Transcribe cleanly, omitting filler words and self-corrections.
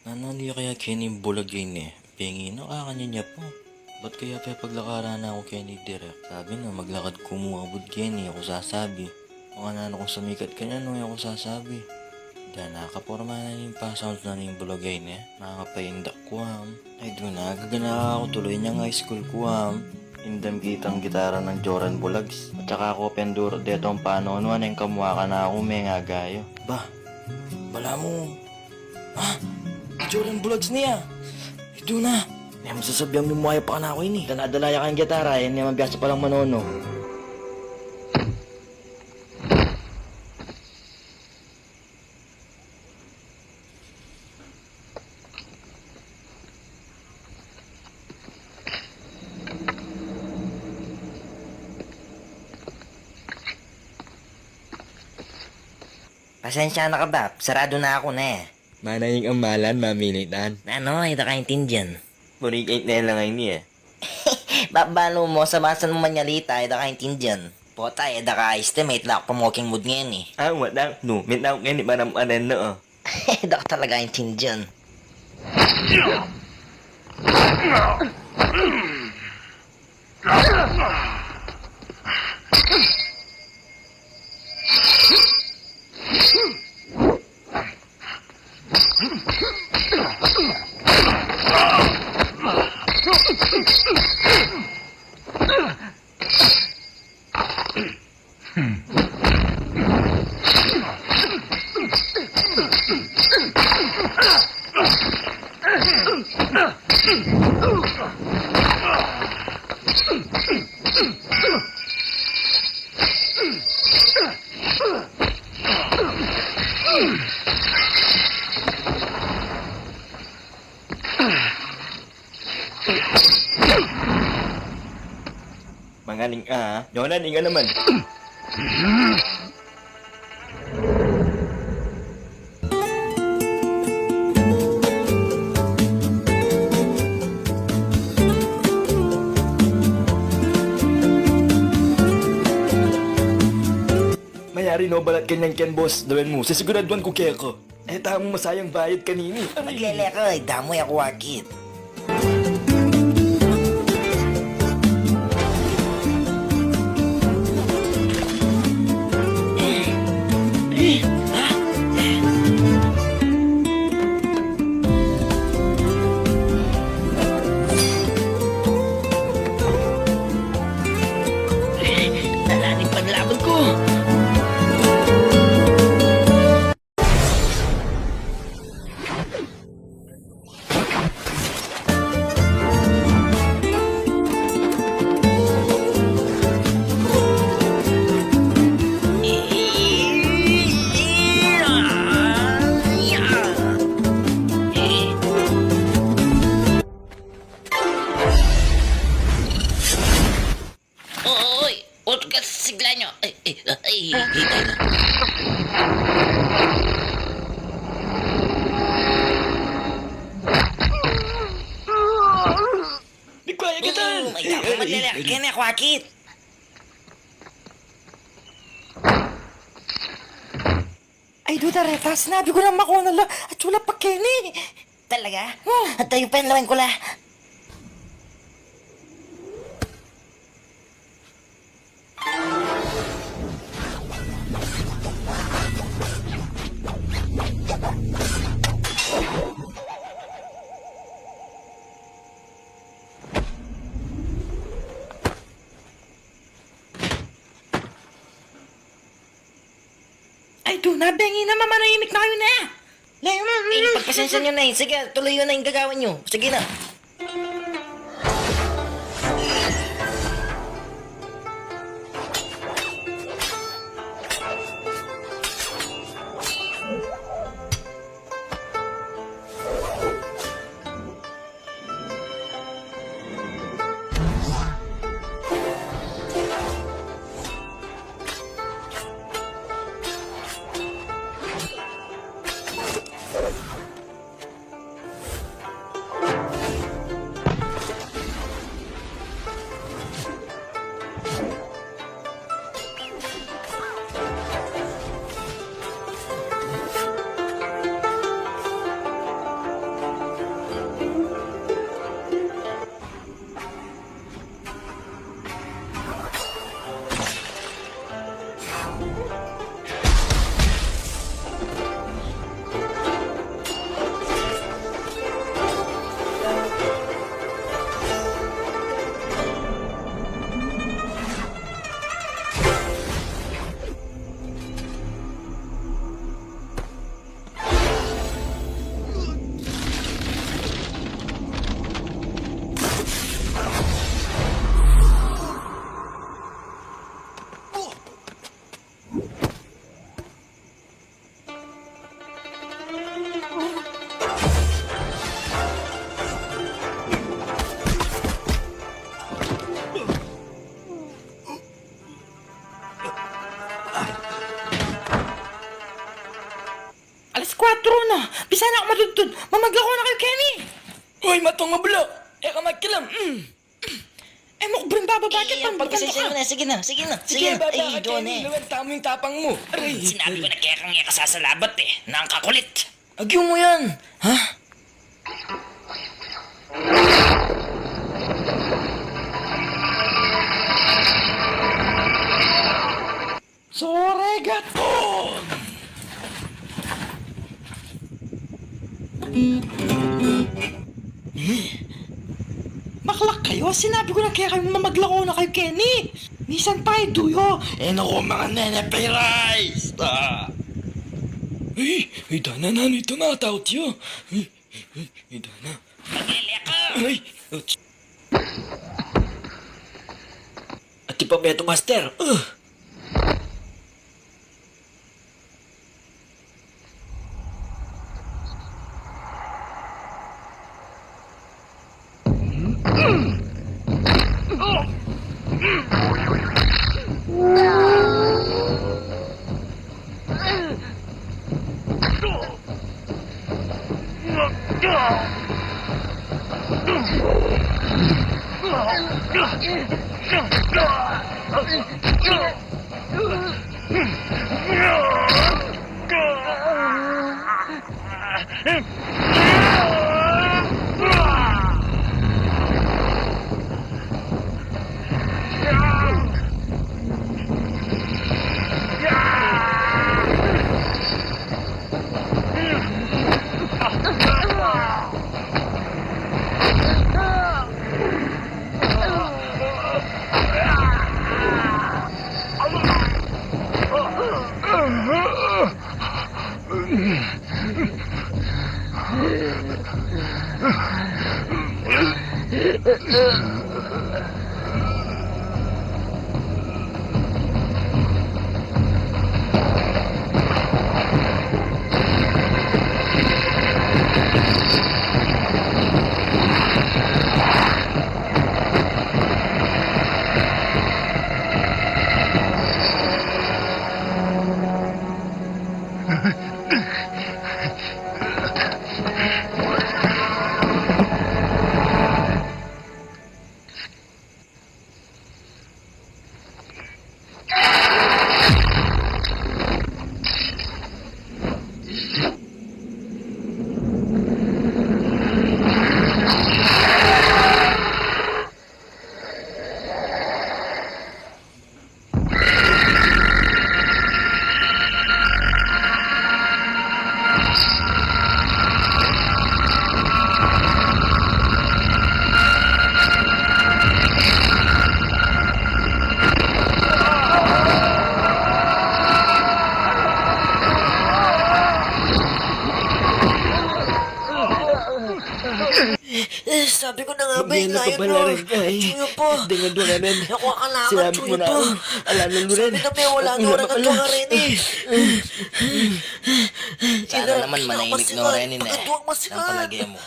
Nanali kaya Kenny bulag yun eh. Pingi na kakanya po. Ba't kaya paglakaran na ako Kenny direct? Sabi na maglakad kumuabod Kenny ako sasabi. Kung ano kung sumikat ka na no ako sasabi. Dahil nakaporma na yung pa-sounds na yung bulagay niya. Nakakapaindak ko Ay doon nagagana ako tuloy niya nga school ko Indam kitang gitara ng Joran Bulags. At saka ako penduro detong paano ano yung kamuha ka na ako may nga gayo. Bah, bala mo. Joran Bulags niya. Ito na. May masasabihan mo mukha pa ka na ako ini. Tanadalaya ka ng gitara, yan naman biyasa palang manono. Pasensya na ka ba? Sarado na ako na Manaying amalan, mamilitan. Ano, ito kaintindihan. Burikait na lang ini Babalo mo, sabasan mo manyalita, ito kaintindihan. Pota, ito ka-estimate na ako pamoking mood ngayon Wala. No, may tawag ngayon, parang ano Ito ka talaga kaintindihan. Mangaling Yonan, inga naman. Mayari no balat kanyang ken boss. Dawin mo, sisiguraduan ko kaya ko. Tamang masayang bayad kanini. Maglele ka, damoy ako wakit. Nalaning paglaban ko. Oy, otro ka sigla nyo. Ay. Di kaya kita. Ay, ako madali. Kaya ako akit. Ay, Dudareta, sinabi ko lang makunala at wala pa Kenny. Talaga? At tayo pa yung lawan ko la. Ay, Duna, bengi na, mamanahimik na kayo na. Pagpasensya nyo na Sige, tuloy yun na yung gagawin nyo. Sige na. 4 na. Bisa na ako matutod. Mamagla ko na kayo, Kenny. Uy, matong mablo! Eka magkilam! Eh, mukbring bababakit Eh, pagpasensya mo na. Sige na. Sige na. Ay, go na. Tama yung tapang mo. Aray! Sinabi ko na kaya kang kasasalabat eh. Nangkakulit. Agyo mo yan! Ha? Soregaton! Maklak kayo. Sinabi ko na kaya kayo mamaglako na kayo, Kenny. Nisan pa duyo. Eh naku mga nene payrise! Ay, dana na nito na tao tiyo. Ay, dana. Pagilya ka. Ay! At di pa meto master. Sabi ko na nga ba, Magyan na inayon pa mo. pala rin ka eh. Chuyo po. Dengan doon na rin. Ako akalakan, Sinabi chuyo mo na, po. alala mo rin. Sabi na may wala na orang at mga rin eh. Sana naman manahimik na rin eh. Pagkatuwag mo sila. Ang palagay mo.